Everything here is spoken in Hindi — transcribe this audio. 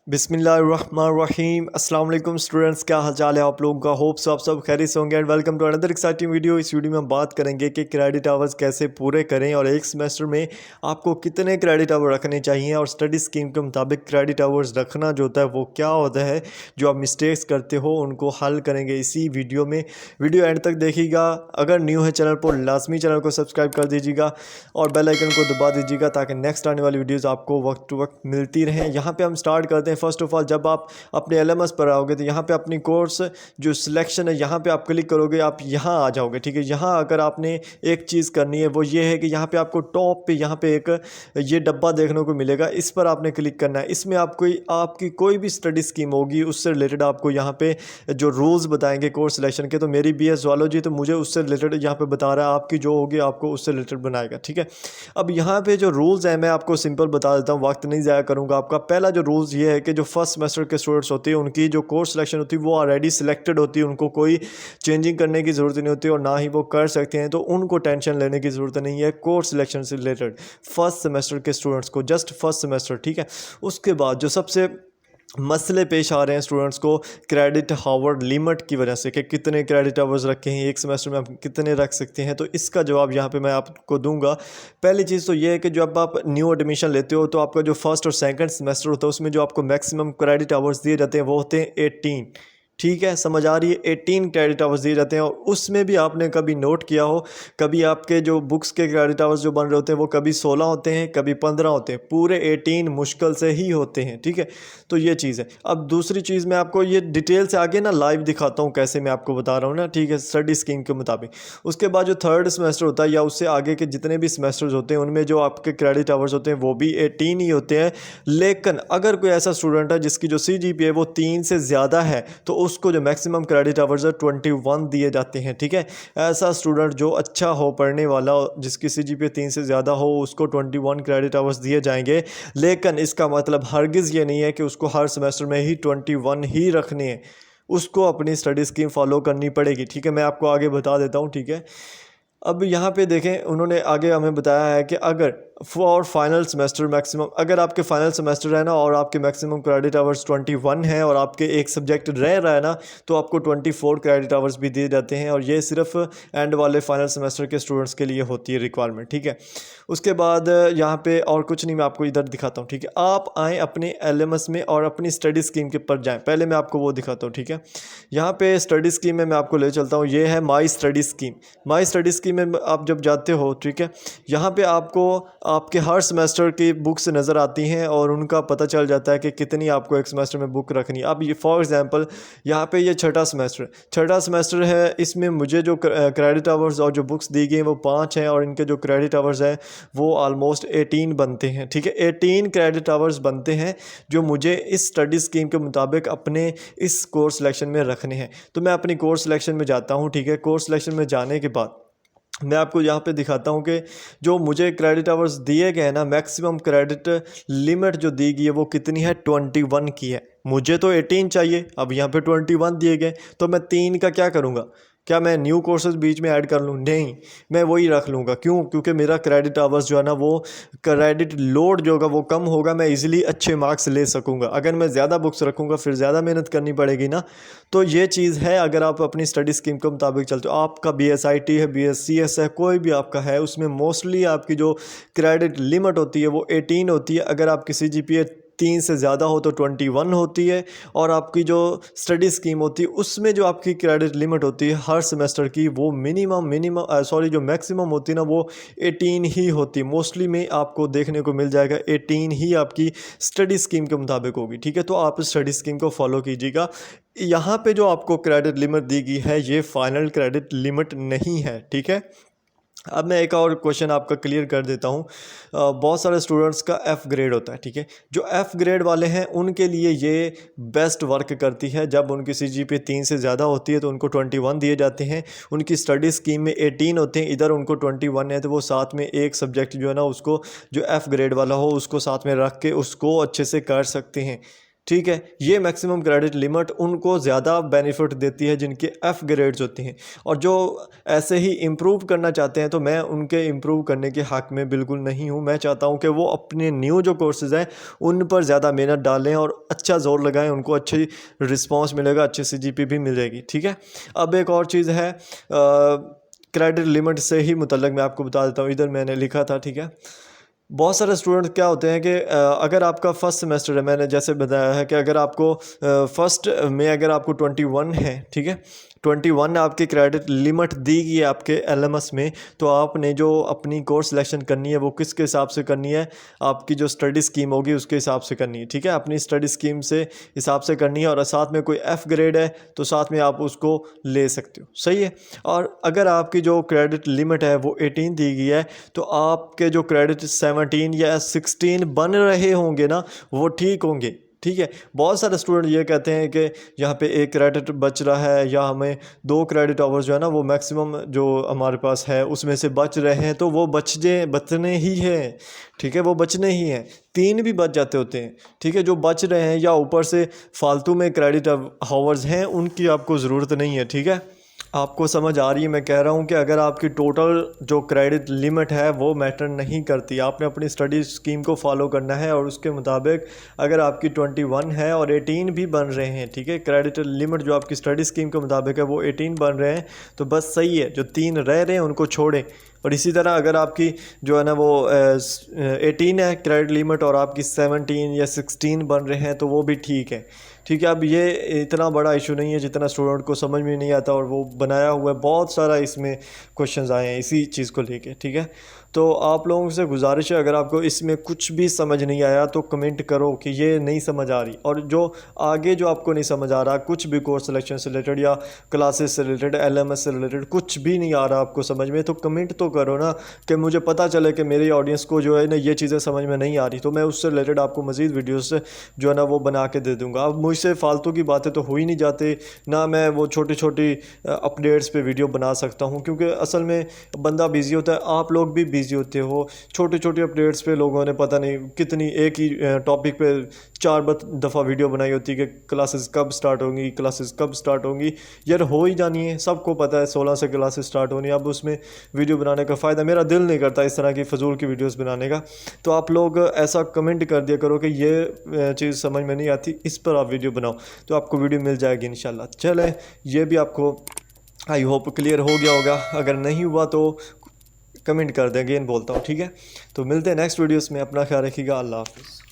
बिस्मिल्लाहिर्रहमानिर्रहीम अस्सलाम वालेकुम स्टूडेंट्स, क्या हाल चाल है आप लोगों का। होप सो आप सब खैरियत से होंगे and welcome to another exciting video. इस वीडियो में हम बात करेंगे कि क्रेडिट आवर्स कैसे पूरे करें और एक सेमेस्टर में आपको कितने क्रेडिट आवर रखने चाहिए और स्टडी स्कीम के मुताबिक क्रेडिट आवर्स रखना जो होता है वो क्या होता है। जो आप मिस्टेक्स करते हो उनको हल करेंगे इसी वीडियो में। वीडियो एंड तक देखिएगा। अगर न्यू है चैनल पर लाजमी चैनल को सब्सक्राइब कर दीजिएगा और बेल आइकन को दबा दीजिएगा ताकि नेक्स्ट आने वाली वीडियोस आपको वक्त टू वक्त मिलती रहें। यहाँ पे हम स्टार्ट करते हैं। फर्स्ट ऑफ ऑल जब आप अपने एलएमएस पर आओगे तो यहाँ पे अपनी कोर्स जो सिलेक्शन है यहाँ पे आप क्लिक करोगे, आप यहाँ आ जाओगे। ठीक है, यहाँ अगर आपने एक चीज़ करनी है वो ये है कि यहाँ पे आपको टॉप पे यहाँ पे एक ये डब्बा देखने को मिलेगा, इस पर आपने क्लिक करना है। इसमें आपको आपकी कोई भी स्टडी स्कीम होगी उससे रिलेटेड आपको यहाँ पे जो रूल्स बताएंगे कोर्स सिलेक्शन के। तो मेरी बीएस ज़ूलॉजी तो मुझे उससे रिलेटेड यहाँ पे बता रहा है, आपकी जो होगी आपको उससे रिलेटेड बनाएगा। ठीक है, अब यहाँ पे जो रूल्स हैं मैं आपको सिंपल बता देता हूँ, वक्त नहीं ज़ाया करूँगा आपका। पहला जो रूल्स ये है कि जो फर्स्ट सेमेस्टर के स्टूडेंट्स होती है उनकी जो कोर्स सिलेक्शन होती है वो ऑलरेडी सिलेक्टेड होती है, उनको कोई चेंजिंग करने की ज़रूरत नहीं होती और ना ही वो कर सकते हैं, तो उनको टेंशन लेने की ज़रूरत नहीं है कोर्स सिलेक्शन से रिलेटेड फर्स्ट सेमेस्टर के स्टूडेंट्स को, जस्ट फर्स्ट सेमेस्टर। ठीक है, उसके बाद जो सबसे मसले पेश आ रहे हैं स्टूडेंट्स को क्रेडिट हावर लिमिट की वजह से कि कितने क्रेडिट आवर्स रखे हैं एक सेमेस्टर में, आप कितने रख सकते हैं, तो इसका जवाब यहाँ पे मैं आपको दूंगा। पहली चीज़ तो ये है कि जब आप न्यू एडमिशन लेते हो तो आपका जो फर्स्ट और सेकंड सेमेस्टर होता है उसमें जो आपको मैक्सिमम क्रेडिट आवर्स दिए जाते हैं वो होते हैं 18। ठीक है, समझ आ रही है, 18 क्रेडिट आवर्स दिए जाते हैं। और उसमें भी आपने कभी नोट किया हो, कभी आपके जो बुक्स के क्रेडिट आवर्स जो बन रहे होते हैं वो कभी 16 होते हैं कभी 15 होते हैं, पूरे 18 मुश्किल से ही होते हैं। ठीक है, तो ये चीज़ है। अब दूसरी चीज़ मैं आपको ये डिटेल से आगे ना लाइव दिखाता हूँ कैसे मैं आपको बता रहा हूँ ना। ठीक है, स्टडी स्कीम के मुताबिक। उसके बाद जो थर्ड सेमेस्टर होता है या उससे आगे के जितने भी सेमेस्टर्स होते हैं उनमें जो आपके क्रेडिट आवर्स होते हैं वो भी 18 ही होते हैं। लेकिन अगर कोई ऐसा स्टूडेंट है जिसकी जो CGPA वो 3 से ज़्यादा है तो उसको जो मैक्सिमम क्रेडिट आवर्स है 21 दिए जाते हैं। ठीक है, ऐसा स्टूडेंट जो अच्छा हो पढ़ने वाला, जिसकी CGPA 3 से ज़्यादा हो, उसको 21 क्रेडिट आवर्स दिए जाएंगे। लेकिन इसका मतलब हरगिज़ ये नहीं है कि उसको हर सेमेस्टर में ही 21 ही रखने हैं, उसको अपनी स्टडी स्कीम फॉलो करनी पड़ेगी। ठीक है, मैं आपको आगे बता देता हूँ। ठीक है, अब यहाँ पे देखें उन्होंने आगे हमें बताया है कि अगर फॉर फाइनल सेमेस्टर मैक्सिमम, अगर आपके फाइनल सेमेस्टर है ना और आपके मैक्सिमम क्रेडिट आवर्स 21 है और आपके एक सब्जेक्ट रह रहा है ना तो आपको 24 क्रेडिट आवर्स भी दिए जाते हैं। और ये सिर्फ एंड वाले फाइनल सेमेस्टर के स्टूडेंट्स के लिए होती है रिक्वायरमेंट। ठीक है, उसके बाद यहाँ पे और कुछ नहीं, मैं आपको इधर दिखाता हूँ। ठीक है, आप आएँ अपने LMS में और अपनी स्टडी स्कीम के पर जाएँ। पहले मैं आपको वो दिखाता हूँ। ठीक है, यहाँ पे स्टडी स्कीम में मैं आपको ले चलता हूँ। ये है my study scheme. My study scheme में आप जब जाते हो, ठीक है, यहाँ पे आपको आपके हर सेमेस्टर की बुक्स नज़र आती हैं और उनका पता चल जाता है कि कितनी आपको एक सेमेस्टर में बुक रखनी है। अब ये फॉर एग्जांपल यहाँ पे ये छठा सेमेस्टर है, इसमें मुझे जो क्रेडिट आवर्स और जो बुक्स दी गई हैं वो 5 हैं और इनके जो क्रेडिट आवर्स हैं वो ऑलमोस्ट 18 बनते हैं। ठीक है, 18 क्रेडिट आवर्स बनते हैं जो मुझे इस स्टडी स्कीम के मुताबिक अपने इस कोर्स सिलेक्शन में रखने हैं। तो मैं अपनी कोर्स सिलेक्शन में जाता हूँ। ठीक है, कोर्स सिलेक्शन में जाने के बाद मैं आपको यहाँ पे दिखाता हूँ कि जो मुझे क्रेडिट आवर्स दिए गए हैं ना, मैक्सिमम क्रेडिट लिमिट जो दी गई है वो कितनी है, 21 की है। मुझे तो 18 चाहिए, अब यहाँ पे 21 दिए गए, तो मैं 3 का क्या करूँगा? क्या मैं न्यू कोर्सेज बीच में ऐड कर लूँ? नहीं, मैं वही रख लूँगा। क्यों? क्योंकि मेरा क्रेडिट आवर्स जो है ना वो क्रेडिट लोड जो होगा वो कम होगा, मैं इजीली अच्छे मार्क्स ले सकूँगा। अगर मैं ज़्यादा बुक्स रखूँगा फिर ज़्यादा मेहनत करनी पड़ेगी ना। तो ये चीज़ है, अगर आप अपनी स्टडी स्कीम के मुताबिक चलते हो, आपका BSIT है, BSCS है, कोई भी आपका है, उसमें मोस्टली आपकी जो क्रेडिट लिमिट होती है वो 18 होती है। अगर आपकी CGPA 3 से ज़्यादा हो तो 21 होती है और आपकी जो स्टडी स्कीम होती है उसमें जो आपकी क्रेडिट लिमिट होती है हर सेमेस्टर की वो जो मैक्सिमम होती है ना वो 18 ही होती है। मोस्टली में आपको देखने को मिल जाएगा 18 ही आपकी स्टडी स्कीम के मुताबिक होगी। ठीक है, तो आप स्टडी स्कीम को फॉलो कीजिएगा। यहाँ पे जो आपको क्रेडिट लिमिट दी गई है ये फाइनल क्रेडिट लिमिट नहीं है। ठीक है, अब मैं एक और क्वेश्चन आपका क्लियर कर देता हूँ। बहुत सारे स्टूडेंट्स का F ग्रेड होता है। ठीक है, जो F ग्रेड वाले हैं उनके लिए ये बेस्ट वर्क करती है। जब उनकी CGPA 3 से ज़्यादा होती है तो उनको 21 दिए जाते हैं। उनकी स्टडी स्कीम में 18 होते हैं, इधर उनको 21 है, तो वो साथ में एक सब्जेक्ट जो है ना उसको जो F ग्रेड वाला हो उसको साथ में रख के उसको अच्छे से कर सकते हैं। ठीक है। ये मैक्सिमम क्रेडिट लिमिट उनको ज़्यादा बेनिफिट देती है जिनके एफ़ ग्रेड्स होती हैं, और जो ऐसे ही इम्प्रूव करना चाहते हैं तो मैं उनके इम्प्रूव करने के हक़ में बिल्कुल नहीं हूँ। मैं चाहता हूँ कि वो अपने न्यू जो कोर्सेज़ हैं उन पर ज़्यादा मेहनत डालें और अच्छा ज़ोर लगाएं, उनको अच्छी रिस्पॉन्स मिलेगा, अच्छी CGP भी मिल जाएगी। ठीक है। अब एक और चीज़ है क्रेडिट लिमिट से ही मुतल्लिक़ मैं आपको बता देता हूँ, इधर मैंने लिखा था। ठीक है। बहुत सारे स्टूडेंट क्या होते हैं कि अगर आपका फर्स्ट सेमेस्टर है, मैंने जैसे बताया है कि अगर आपको फर्स्ट में अगर आपको 21 है, ठीक है, 21 आपकी क्रेडिट लिमिट दी गई है आपके LMS में, तो आपने जो अपनी कोर्स सिलेक्शन करनी है वो किसके हिसाब से करनी है, आपकी जो स्टडी स्कीम होगी उसके हिसाब से करनी है। ठीक है। अपनी स्टडी स्कीम से हिसाब से करनी है, और साथ में कोई F ग्रेड है तो साथ में आप उसको ले सकते हो। सही है। और अगर आपकी जो क्रेडिट लिमिट है वो 18 दी गई है, तो आपके जो क्रेडिट 17 या 16 बन रहे होंगे ना, वो ठीक होंगे। ठीक है। बहुत सारे स्टूडेंट ये कहते हैं कि यहाँ पे एक क्रेडिट बच रहा है, या हमें 2 क्रेडिट आवर्स जो है ना वो मैक्सिमम जो हमारे पास है उसमें से बच रहे हैं, तो वो बचने ही है। ठीक है। वो बचने ही हैं, 3 भी बच जाते होते हैं। ठीक है। जो बच रहे हैं या ऊपर से फालतू में क्रेडिट आवर्स हैं उनकी आपको ज़रूरत नहीं है। ठीक है। आपको समझ आ रही है? मैं कह रहा हूँ कि अगर आपकी टोटल जो क्रेडिट लिमिट है वो मैटर नहीं करती, आपने अपनी स्टडी स्कीम को फॉलो करना है, और उसके मुताबिक अगर आपकी 21 है और 18 भी बन रहे हैं, ठीक है, क्रेडिट लिमिट जो आपकी स्टडी स्कीम के मुताबिक है वो 18 बन रहे हैं, तो बस सही है। जो 3 रह रहे हैं उनको छोड़ें। और इसी तरह अगर आपकी जो है ना वो 18 है क्रेडिट लिमिट और आपकी 17 या 16 बन रहे हैं, तो वो भी ठीक है। ठीक है। अब ये इतना बड़ा इशू नहीं है जितना स्टूडेंट को समझ में नहीं आता, और वो बनाया हुआ है, बहुत सारा इसमें क्वेश्चंस आए हैं इसी चीज़ को लेके। ठीक है। तो आप लोगों से गुजारिश है, अगर आपको इसमें कुछ भी समझ नहीं आया तो कमेंट करो कि ये नहीं समझ आ रही, और जो आगे जो आपको नहीं समझ आ रहा, कुछ भी कोर्स सिलेक्शन से रिलेटेड या क्लासेस से रिलेटेड, LMS से रिलेटेड कुछ भी नहीं आ रहा आपको समझ में, तो कमेंट तो करो ना, कि मुझे पता चले कि मेरी ऑडियंस को जो है ना ये चीज़ें समझ में नहीं आ रही, तो मैं उससे रिलेटेड आपको मज़ीद वीडियोस जो है ना वो बना के दे दूँगा। अब मुझसे फालतू की बातें तो हो ही नहीं जाती ना, मैं वो छोटी छोटी अपडेट्स पे वीडियो बना सकता हूँ, क्योंकि असल में बंदा बिज़ी होता है, आप लोग भी बिज़ी होते हो। छोटी छोटी अपडेट्स पे लोगों ने पता नहीं कितनी एक ही टॉपिक पे 4 दफ़ा वीडियो बनाई होती है कि क्लासेस कब स्टार्ट होंगी, क्लासेस कब स्टार्ट होंगी। यार हो ही जानी है, सबको पता है 16 से क्लासेस स्टार्ट होनी है। अब उसमें वीडियो बनाने का फ़ायदा, मेरा दिल नहीं करता इस तरह की फ़जूल की वीडियोस बनाने का। तो आप लोग ऐसा कमेंट कर दिया करो कि ये चीज़ समझ में नहीं आती, इस पर आप वीडियो बनाओ, तो आपको वीडियो मिल जाएगी इंशाल्लाह। चलें, ये भी आपको आई होप क्लियर हो गया होगा। अगर नहीं हुआ तो कमेंट कर दें, अगेन बोलता हूँ। ठीक है। तो मिलते हैं नेक्स्ट वीडियोस में, अपना ख्याल रखिएगा। अल्लाह हाफ़िज़।